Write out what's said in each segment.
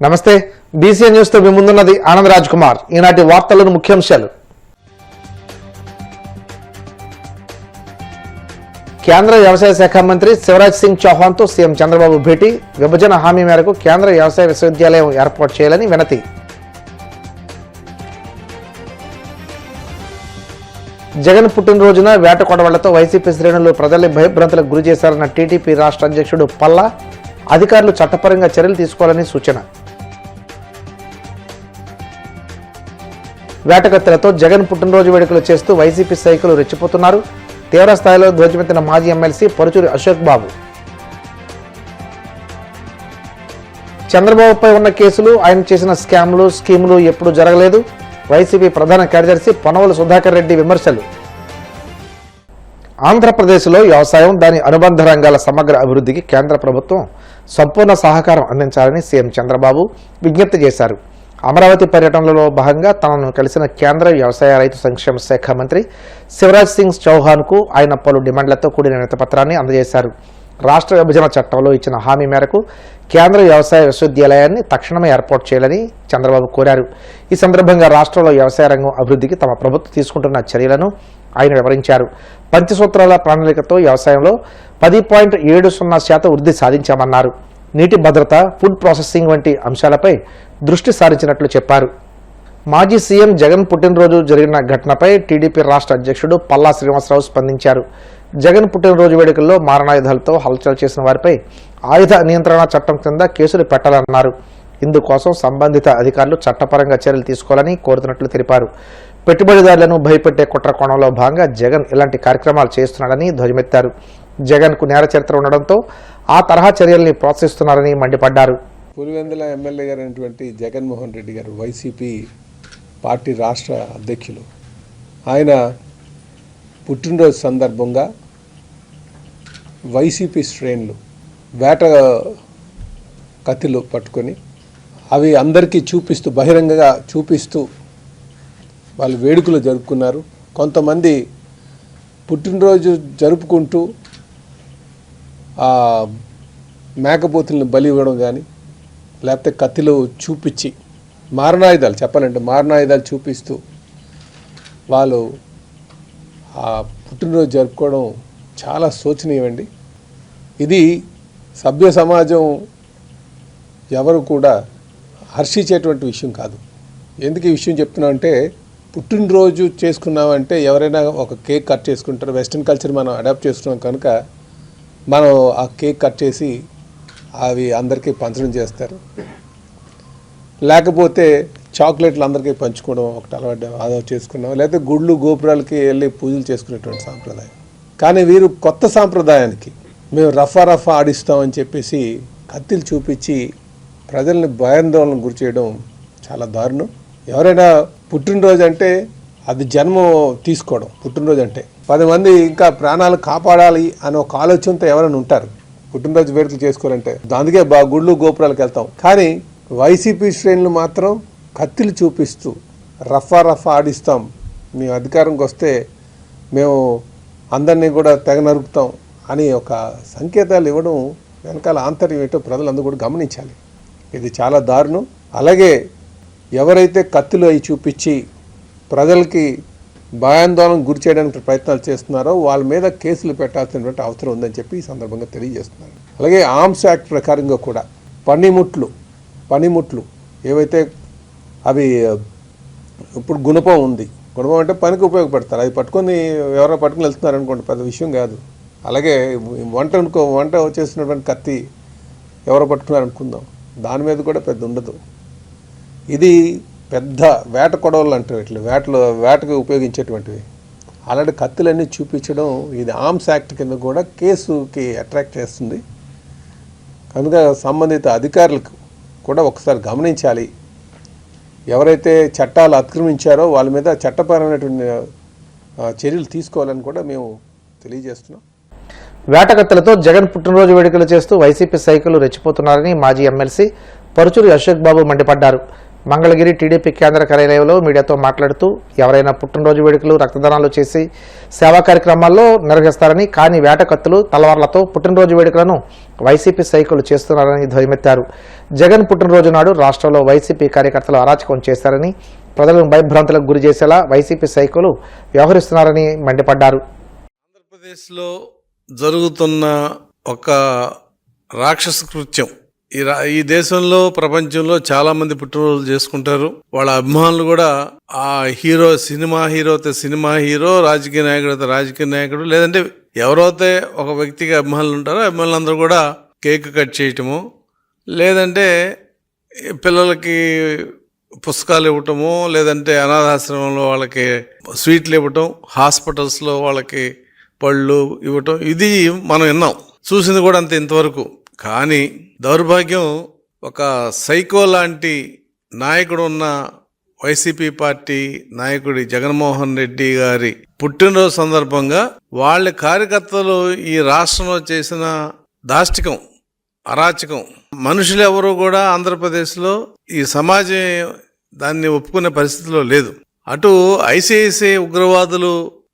నమస్తే BCN news తో మీ ముందున్నది ఆనంద్ రాజ్ కుమార్. ఈనాటి వార్తలను ముఖ్యాంశాలు. కేంద్ర వ్యవసాయ శాఖ మంత్రి శివరాజ్ సింగ్ చౌహాన్ తో సీఎం చంద్రబాబు భేటీ. విభజన హామీ మేరకు కేంద్ర వ్యవసాయ విశ్వవిద్యాలయం ఏర్పాటు చేయాలని వినతి. జగన్ పుట్టినరోజున వేట కొడవళ్లతో వైసీపీ శ్రేణులు ప్రజల్ని భయభ్రాంతులకు గురి చేశారన్న టీడీపీ రాష్ట్ర అధ్యక్షుడు పల్లా. అధికారులు చట్టపరంగా చర్యలు తీసుకోవాలని సూచన. వేటకత్తెలతో జగన్ పుట్టినరోజు వేడుకలు చేస్తూ వైసీపీ సైకిలు రెచ్చిపోతున్నారు. తీవ్ర స్థాయిలో ధ్వజమెత్తిన మాజీ ఎమ్మెల్సీ పరుచూరి అశోక్ బాబు. చంద్రబాబుపై ఉన్న కేసులు, ఆయన చేసిన స్కీములు ఎప్పుడూ జరగలేదు. వైసీపీ ప్రధాన కార్యదర్శి పొన్నవల సుధాకర్ రెడ్డి విమర్శలు. ఆంధ్రప్రదేశ్లో వ్యవసాయం, దాని అనుబంధ రంగాల సమగ్ర అభివృద్ధికి కేంద్ర ప్రభుత్వం సంపూర్ణ సహకారం అందించాలని సీఎం చంద్రబాబు విజ్ఞప్తి చేశారు. అమరావతి పర్యటనలో భాగంగా తనను కలిసిన కేంద్ర వ్యవసాయ రైతు సంక్షేమ శాఖ మంత్రి శివరాజ్ సింగ్ చౌహాన్కు ఆయన పలు డిమాండ్లతో కూడిన వినతిపత్రాన్ని అందజేశారు. రాష్ట్ర విభజన చట్టంలో ఇచ్చిన హామీ మేరకు కేంద్ర వ్యవసాయ విశ్వవిద్యాలయాన్ని తక్షణమే ఏర్పాటు చేయాలని చంద్రబాబు కోరారు. ఈ సందర్భంగా రాష్ట్రంలో వ్యవసాయ రంగం అభివృద్ధికి తమ ప్రభుత్వం తీసుకుంటున్న చర్యలను ఆయన వివరించారు. పంచసూత్రాల ప్రణాళికతో వ్యవసాయంలో 10.70% వృద్ధి సాధించామన్నారు. నీటి భద్రత, ఫుడ్ ప్రాసెసింగ్ వంటి అంశాలపై దృష్టి సారించినట్లు చెప్పారు. మాజీ సీఎం జగన్ పుట్టినరోజు జరిగిన ఘటనపై టీడీపీ రాష్ట్ర అధ్యక్షుడు పల్లా శ్రీనివాసరావు స్పందించారు. జగన్ పుట్టినరోజు వేడుకల్లో మారణాయుధాలతో హల్చల్ చేసిన వారిపై ఆయుధ నియంత్రణ చట్టం కింద కేసులు పెట్టాలన్నారు. ఇందుకోసం సంబంధిత అధికారులు చట్టపరంగా చర్యలు తీసుకోవాలని కోరుతున్నట్లు తెలిపారు. పెట్టుబడిదారులను భయపెట్టే కుట్ర కోణంలో భాగంగా జగన్ ఇలాంటి కార్యక్రమాలు చేస్తున్నాడని ధ్వజమెత్తారు. జగన్కు నేర చరిత్ర ఉండడంతో ఆ తరహా చర్యల్ని ప్రోత్సహిస్తున్నారని మండిపడ్డారు. పులివెందుల ఎమ్మెల్యే గారైనటువంటి జగన్మోహన్ రెడ్డి గారు, వైసీపీ పార్టీ రాష్ట్ర అధ్యక్షులు, ఆయన పుట్టినరోజు సందర్భంగా వైసీపీ శ్రేణులు వేట కత్తిలు పట్టుకొని అవి అందరికీ చూపిస్తూ, బహిరంగంగా చూపిస్తూ వాళ్ళు వేడుకలు జరుపుకున్నారు. కొంతమంది పుట్టినరోజు జరుపుకుంటూ ఆ మేకపోతులను బలి ఇవ్వడం కానీ, లేకపోతే కత్తిలో చూపించి మారణాయుధాలు, చెప్పాలంటే మారణాయుధాలు చూపిస్తూ వాళ్ళు ఆ పుట్టినరోజు జరుపుకోవడం చాలా శోచనీయమండి. ఇది సభ్య సమాజం ఎవరు కూడా హర్షించేటువంటి విషయం కాదు. ఎందుకు ఈ విషయం చెప్తున్నా అంటే, పుట్టినరోజు చేసుకున్నామంటే ఎవరైనా ఒక కేక్ కట్ చేసుకుంటారు. వెస్ట్రన్ కల్చర్ మనం అడాప్ట్ చేసుకున్నాం కనుక మనం ఆ కేక్ కట్ చేసి అవి అందరికీ పంచడం చేస్తారు. లేకపోతే చాక్లెట్లు అందరికీ పంచుకోవడం ఒకటి అలవాటు ఆదా చేసుకున్నాం. లేకపోతే గుళ్ళు గోపురాలకి వెళ్ళి పూజలు చేసుకునేటువంటి సాంప్రదాయం. కానీ వీరు కొత్త సాంప్రదాయానికి మేము రఫా ఆడిస్తామని చెప్పేసి కత్తిలు చూపించి ప్రజల్ని భయాందోళనకు గురి చేయడం చాలా దారుణం. ఎవరైనా పుట్టినరోజు అంటే అది జన్మ తీసుకోవడం. పుట్టినరోజు అంటే 10 మంది ఇంకా ప్రాణాలు కాపాడాలి అనే ఒక ఆలోచనతో ఎవరైనా ఉంటారు. పుట్టినరోజు వేడుకలు చేసుకోవాలంటే అందుకే గుళ్ళు గోపురాలకు వెళ్తాం. కానీ వైసీపీ శ్రేణులు మాత్రం కత్తిలు చూపిస్తూ రఫా ఆడిస్తాం, మేము అధికారంకి వస్తే మేము అందరినీ కూడా తెగ నరుకుతాం అని ఒక సంకేతాలు ఇవ్వడం వెనకాల ఆంతర్యం ఏంటో ప్రజలందరూ కూడా గమనించాలి. ఇది చాలా దారుణం. అలాగే ఎవరైతే కత్తులు అవి చూపించి ప్రజలకి భయాందోళన గురి చేయడానికి ప్రయత్నాలు చేస్తున్నారో వాళ్ళ మీద కేసులు పెట్టాల్సినటువంటి అవసరం ఉందని చెప్పి ఈ సందర్భంగా తెలియజేస్తున్నారు. అలాగే ఆర్మ్స్ యాక్ట్ ప్రకారంగా కూడా పనిముట్లు ఏవైతే అవి ఇప్పుడు గుణపం ఉంది. గుణపం అంటే పనికి ఉపయోగపడతారు. అది పట్టుకొని ఎవరో పట్టుకుని వెళ్తున్నారు అనుకోండి, పెద్ద విషయం కాదు. అలాగే వంట చేసినటువంటి కత్తి ఎవరో పట్టుకున్నారు అనుకుందాం, దాని మీద కూడా పెద్ద ఉండదు. ఇది పెద్ద వేట కొడవలు అంటారు, ఇట్లా వేటకు ఉపయోగించేటువంటివి. అలాంటి కత్తులన్నీ చూపించడం ఇది ఆర్మ్స్ యాక్ట్ కింద కూడా కేసుకి అట్రాక్ట్ చేస్తుంది. కనుక సంబంధిత అధికారులకు కూడా ఒకసారి గమనించాలి. ఎవరైతే చట్టాలు అతిక్రమించారో వాళ్ళ మీద చట్టపరమైనటువంటి చర్యలు తీసుకోవాలని కూడా మేము తెలియజేస్తున్నాం. వేటకత్తెలతో జగన్ పుట్టినరోజు వేడుకలు చేస్తూ వైసీపీ సైకిలు రెచ్చిపోతున్నారని మాజీ ఎమ్మెల్సీ పరుచూరి అశోక్ బాబు మండిపడ్డారు. మంగళగిరి టీడీపీ కేంద్ర కార్యాలయంలో మీడియాతో మాట్లాడుతూ ఎవరైనా పుట్టినరోజు వేడుకలు రక్తదానాలు చేసి సేవా కార్యక్రమాల్లో నిర్వహిస్తారని, కానీ వేట కత్తులు తలవార్లతో పుట్టినరోజు వేడుకలను వైసీపీ సైకులు చేస్తున్నారని ధ్వజమెత్తారు. జగన్ పుట్టినరోజు నాడు రాష్ట్రంలో వైసీపీ కార్యకర్తలు అరాచకం చేశారని, ప్రజలను భయభ్రాంతులకు గురి చేసేలా వైసీపీ సైకులు వ్యవహరిస్తున్నారని మండిపడ్డారు. ఆంధ్రప్రదేశ్లో జరుగుతున్న ఒక రాక్షస కృత్యం. ఈ దేశంలో ప్రపంచంలో చాలా మంది పుట్టినరోజులు చేసుకుంటారు. వాళ్ళ అభిమానులు కూడా ఆ హీరో సినిమా హీరో, రాజకీయ నాయకుడు రాజకీయ నాయకుడు, లేదంటే ఎవరైతే ఒక వ్యక్తికి అభిమానులు ఉంటారో అభిమానులందరూ కూడా కేక్ కట్ చేయటము, లేదంటే పిల్లలకి పుస్తకాలు ఇవ్వటము, లేదంటే అనాథాశ్రమంలో వాళ్ళకి స్వీట్లు ఇవ్వటం, హాస్పిటల్స్లో వాళ్ళకి పళ్ళు ఇవ్వటం, ఇది మనం విన్నాం, చూసింది కూడా అంతే ఇంతవరకు. కానీ దౌర్భాగ్యం, ఒక సైకో లాంటి నాయకుడు ఉన్న వైసీపీ పార్టీ నాయకుడి జగన్మోహన్ రెడ్డి గారి పుట్టినరోజు సందర్భంగా వాళ్ళ కార్యకర్తలు ఈ రాష్ట్రంలో చేసిన దాష్టికం, అరాచకం, మనుషులు ఎవరు కూడా ఆంధ్రప్రదేశ్లో ఈ సమాజం దాన్ని ఒప్పుకునే పరిస్థితిలో లేదు. అటు ఐసిఐసిఐ ఉగ్రవాదులు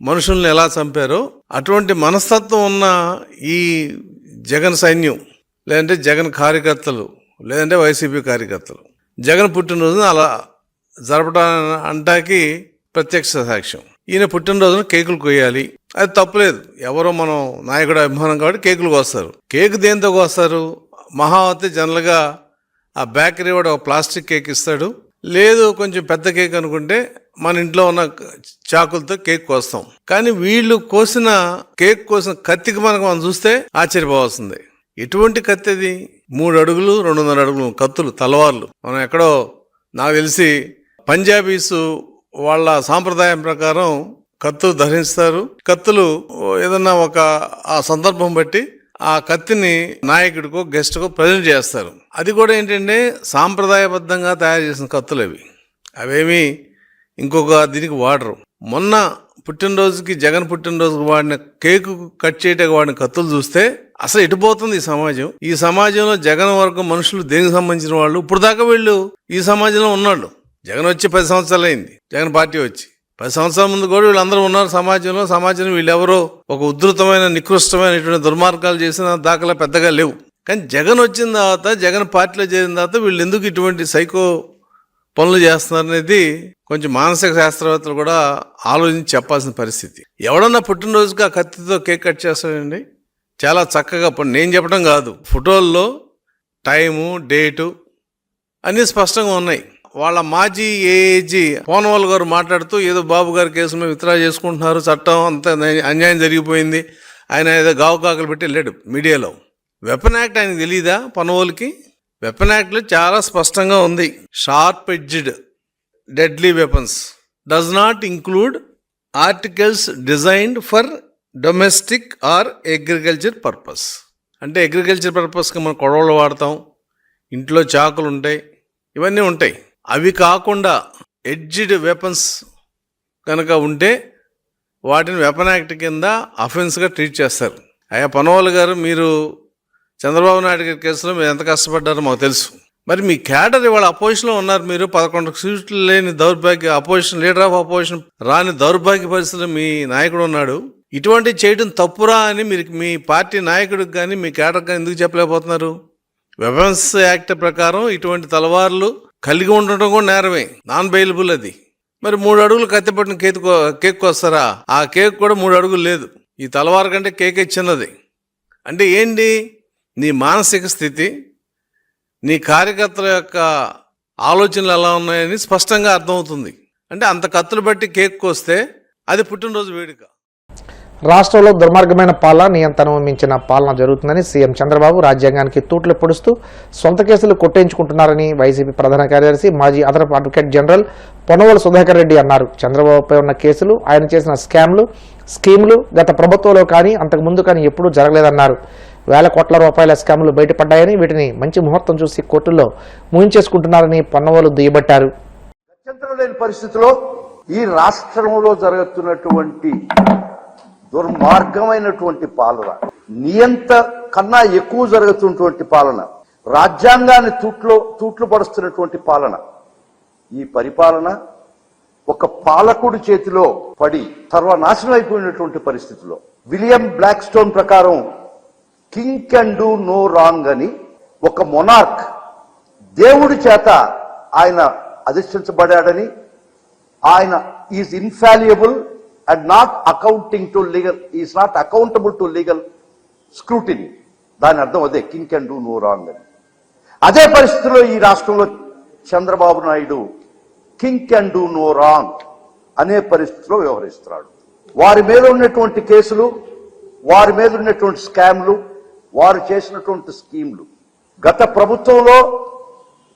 మనుషుల్ని ఎలా చంపారో అటువంటి మనస్తత్వం ఉన్న ఈ జగన్ సైన్యం, లేదంటే జగన్ కార్యకర్తలు, లేదంటే వైసీపీ కార్యకర్తలు జగన్ పుట్టినరోజున అలా జరపడానికి ప్రత్యక్ష సాక్ష్యం. ఈయన పుట్టినరోజున కేకులు కొయ్యాలి, అది తప్పులేదు. ఎవరో మనం నాయకుడు అభిమానం కాబట్టి కేకులు కోస్తారు. కేకు దేంతో కోస్తారు? మహావతి జనరల్గా ఆ బేకరీ వాడు ఒక ప్లాస్టిక్ కేక్ ఇస్తాడు, లేదు కొంచెం పెద్ద కేక్ అనుకుంటే మన ఇంట్లో ఉన్న చాకులతో కేక్ కోస్తాం. కానీ వీళ్ళు కోసిన కత్తికి మనం చూస్తే ఆశ్చర్యపోవాల్సిందే. ఎటువంటి కత్తి అది? 3 అడుగులు 2.5 అడుగులు కత్తులు, తలవార్లు. మనం ఎక్కడో, నాకు తెలిసి పంజాబీసు వాళ్ళ సాంప్రదాయం ప్రకారం కత్తులు ధరిస్తారు. కత్తులు ఏదన్నా ఆ సందర్భం బట్టి ఆ కత్తిని నాయకుడికో గెస్ట్కో ప్రజెంట్ చేస్తారు. అది కూడా ఏంటంటే సాంప్రదాయబద్ధంగా తయారు చేసిన కత్తులు అవేమి ఇంకొక దీనికి వాడరు. మొన్న పుట్టినరోజుకి, జగన్ పుట్టినరోజుకి వాడిన కేకు కట్ చేయడానికి వాడిన కత్తులు చూస్తే అసలు ఎటుపోతుంది ఈ సమాజం? ఈ సమాజంలో జగన్ వర్గం మనుషులు దేనికి సంబంధించిన వాళ్ళు? ఇప్పుడు దాకా వీళ్ళు ఈ సమాజంలో ఉన్నాళ్ళు. జగన్ వచ్చి 10 సంవత్సరాలు అయింది, జగన్ పార్టీ వచ్చి 10 సంవత్సరాల ముందు కూడా వీళ్ళందరూ ఉన్నారు సమాజంలో వీళ్ళెవరో ఒక ఉధృతమైన నికృష్టమైనటువంటి దుర్మార్గాలు చేసిన దాఖలా పెద్దగా లేవు. కానీ జగన్ వచ్చిన తర్వాత, జగన్ పార్టీలో చేరిన తర్వాత వీళ్ళు ఎందుకు ఇటువంటి సైకో పనులు చేస్తున్నారనేది కొంచెం మానసిక శాస్త్రవేత్తలు కూడా ఆలోచించి చెప్పాల్సిన పరిస్థితి. ఎవడన్నా పుట్టినరోజుకి ఆ కత్తితో కేక్ కట్ చేస్తాడండి? చాలా చక్కగా, నేను చెప్పడం కాదు, ఫోటోల్లో టైము, డేటు అన్నీ స్పష్టంగా ఉన్నాయి. వాళ్ళ మాజీ ఏఏజీ పోనవాల్ గారు మాట్లాడుతూ ఏదో బాబు గారి కేసు మీద విత్డ్రా చేసుకుంటున్నారు, చట్టం అంతా అన్యాయం జరిగిపోయింది, ఆయన ఏదో గావుకాకలు పెట్టి వెళ్ళాడు మీడియాలో. వెపన్ యాక్ట్ ఆయనకు తెలీదా? పనవోల్కి వెపన్ యాక్ట్లో చాలా స్పష్టంగా ఉంది, sharp edged deadly weapons does not include articles designed for domestic are agriculture purpose. అంటే అగ్రికల్చర్ పర్పస్కి మనం కొడవలు వాడతాం, ఇంట్లో చాకులు ఉంటాయి, ఇవన్నీ ఉంటాయి. అవి కాకుండా ఎడ్జ్డ్ వెపన్స్ కనుక ఉంటే వాటిని వెపన్ యాక్ట్ కింద అఫెన్స్గా ట్రీట్ చేస్తారు. అయ్యా పనోవాల్ గారు, మీరు చంద్రబాబు నాయుడు గారి కేసులో మీరు ఎంత కష్టపడ్డారో మాకు తెలుసు. మరి మీ క్యాడర్ ఇవాళ అపోజిషన్లో ఉన్నారు. మీరు 11 సీట్లు లేని దౌర్భాగ్య అపోజిషన్, లీడర్ ఆఫ్ అపోజిషన్ రాని దౌర్భాగ్య పరిస్థితుల్లో మీ నాయకుడు ఉన్నాడు. ఇటువంటి చేయడం తప్పురా అని మీరు మీ పార్టీ నాయకుడికి కానీ మీ క్యాడర్ కానీ ఎందుకు చెప్పలేకపోతున్నారు? వెపన్స్ యాక్ట్ ప్రకారం ఇటువంటి తలవార్లు కలిగి ఉండటం కూడా నేరమే, నాన్ బెయిలబుల్ అది. మరి 3 అడుగులు కత్తిపట్టిన కేక్ వస్తారా? ఆ కేక్ కూడా 3 అడుగులు లేదు. ఈ తలవారు కంటే కేక్ చిన్నది. అంటే ఏంటి? నీ మానసిక స్థితి, నీ కార్యకర్తల యొక్క ఆలోచనలు ఎలా ఉన్నాయని స్పష్టంగా అర్థమవుతుంది. అంటే అంత కత్తులు బట్టి కేక్ వస్తే అది పుట్టినరోజు వేడుక. రాష్ట్రంలో దుర్మార్గమైన పాలన, నియంత్రణ మించిన పాలన జరుగుతుందని సీఎం చంద్రబాబు రాజ్యాంగానికి తూట్లు పొడుస్తూ సొంత కేసులు కొట్టేయించుకుంటున్నారని వైసీపీ ప్రధాన కార్యదర్శి, మాజీ అదనపు అడ్వకేట్ జనరల్ పొన్నవోలు సుధాకర్ రెడ్డి అన్నారు. చంద్రబాబుపై ఉన్న కేసులు, ఆయన చేసిన స్కీములు గత ప్రభుత్వంలో కానీ అంతకుముందు కానీ ఎప్పుడూ జరగలేదన్నారు. వేల కోట్ల రూపాయల స్కాములు బయటపడ్డాయని, వీటిని మంచి ముహూర్తం చూసి కోర్టుల్లో ముగించేసుకుంటున్నారని పొన్నవోలు దుయ్యబట్టారు. గత్యంతరం లేని పరిస్థితిలో ఈ రాష్ట్రంలో జరుగుతున్నటువంటి దుర్మార్గమైనటువంటి పాలన, నియంత కన్నా ఎక్కువ జరుగుతున్నటువంటి పాలన, రాజ్యాంగాన్ని తూట్లు పడుస్తున్నటువంటి పాలన, ఈ పరిపాలన ఒక పాలకుడి చేతిలో పడి సర్వనాశనం అయిపోయినటువంటి పరిస్థితిలో విలియం బ్లాక్ స్టోన్ ప్రకారం king can do no wrong అని ఒక మొనార్క్ దేవుడి చేత ఆయన అధిష్ఠించబడాడని, ఆయన is infallible and not accounting to legal, is not accountable to legal scrutiny. దాని అర్థం అదే, king can do no wrong అని. అదే పరిస్థితిలో ఈ రాష్ట్రంలో Chandrababu Naidu king can do no wrong అనే పరిస్థితిలో వ్యవహరిస్తున్నాడు. వారి మీద ఉన్నటువంటి కేసులు, వారి మీద ఉన్నటువంటి స్కామ్లు, వారు చేసినటువంటి స్కీమ్లు గత ప్రభుత్వంలో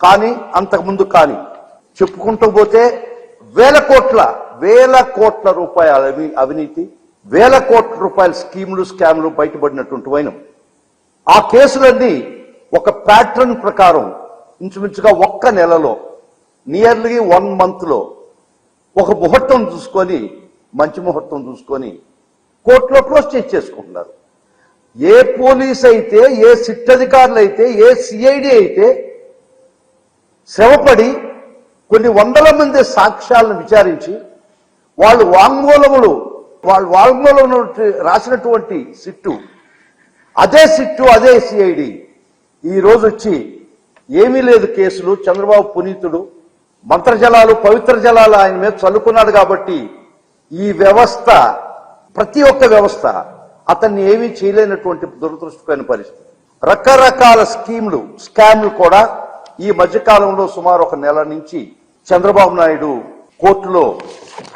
కానీ అంతకుముందు కానీ చెప్పుకుంటూ పోతే వేల కోట్ల రూపాయల అవినీతి, వేల కోట్ల రూపాయల స్కీములు, స్కామ్లు బయటపడినటువంటి వైనం. ఆ కేసులన్నీ ఒక ప్యాటర్న్ ప్రకారం ఇంచుమించుగా ఒక్క నెలలో, నియర్లీ 1 month లో ఒక ముహూర్తం చూసుకొని, మంచి ముహూర్తం చూసుకొని కోర్టులో క్లోజ్ చేసుకుంటున్నారు. ఏ పోలీస్ అయితే, ఏ సిట్ అధికారులు అయితే, ఏ సిఐడి అయితే శ్రమపడి కొన్ని వందల మంది సాక్ష్యాలను విచారించి వాళ్ళు వాంగ్మూలం రాసినటువంటి సిట్టు, అదే సిఐడి ఈ రోజు వచ్చి ఏమీ లేదు కేసులు, చంద్రబాబు పునీతుడు, మంత్రజలాలు పవిత్ర జలాలు ఆయన మీద చల్లుకున్నాడు కాబట్టి ఈ వ్యవస్థ, ప్రతి ఒక్క వ్యవస్థ అతన్ని ఏమీ చేయలేనటువంటి దురదృష్టకరమైన పరిస్థితి. రకరకాల స్కీమ్లు, స్కామ్లు కూడా ఈ మధ్యకాలంలో సుమారు 1 నెల నుంచి చంద్రబాబు నాయుడు కోర్టులో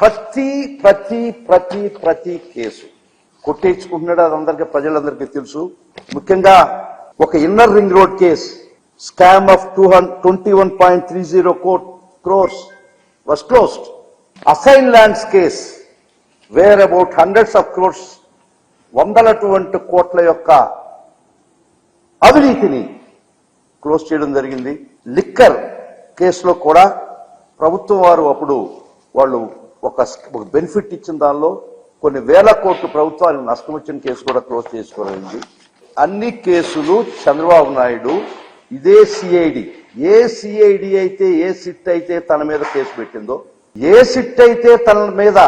ప్రతి కేసు కొట్టేయించుకుంటున్నాడు. అది అందరికీ, ప్రజలందరికీ తెలుసు. ముఖ్యంగా ఒక inner ring road case, scam of 21.30 crores was closed. Assigned lands case, where about hundreds of crores, వందలటువంటి కోట్ల యొక్క అవినీతిని క్లోజ్ చేయడం జరిగింది. లిక్కర్ కేసులో కూడా ప్రభుత్వం వారు అప్పుడు వాళ్ళు ఒక బెనిఫిట్ ఇచ్చిన దానిలో కొన్ని వేల కోట్లు ప్రభుత్వానికి నష్టం వచ్చిన కేసు కూడా క్లోజ్ చేసుకోవాలండి. అన్ని కేసులు చంద్రబాబు నాయుడు ఇదే సిఐడి, ఏ సిఐడి అయితే, ఏ సిట్ అయితే తన మీద కేసు పెట్టిందో, ఏ సిట్ అయితే తన మీద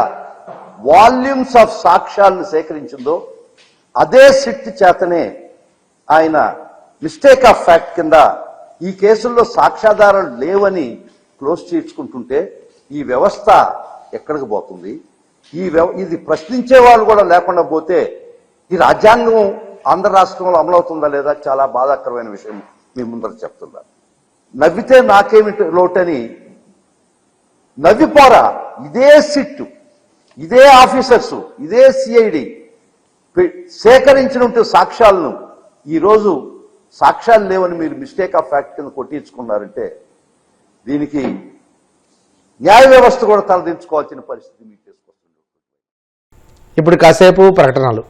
వాల్యూమ్స్ ఆఫ్ సాక్ష్యాలను సేకరించిందో, అదే సిట్ చేతనే ఆయన మిస్టేక్ ఆఫ్ ఫ్యాక్ట్ కింద ఈ కేసుల్లో సాక్ష్యాధారాలు లేవని క్లోజ్ చేసుకుంటుంటే ఈ వ్యవస్థ ఎక్కడికి పోతుంది? ఇది ప్రశ్నించే వాళ్ళు కూడా లేకుండా పోతే ఈ రాజ్యాంగం ఆంధ్ర రాష్ట్రంలో అమలవుతుందా లేదా చాలా బాధాకరమైన విషయం మీ ముందర చెప్తున్నా. నవ్వితే నాకేమిటి లోటని నవ్విపోరా. ఇదే సిట్, ఇదే ఆఫీసర్స్, ఇదే సిఐడి సేకరించినట్టు సాక్ష్యాలను ఈరోజు సాక్ష్యాలు లేవని మీరు మిస్టేక్ ఆఫ్ ఫ్యాక్ట్ కింద కొట్టించుకున్నారంటే దీనికి న్యాయ వ్యవస్థ కూడా తలదించుకోవాల్సిన పరిస్థితి మీకు తీసుకొస్తుంది. ఇప్పుడు కాసేపు ప్రకటనలు.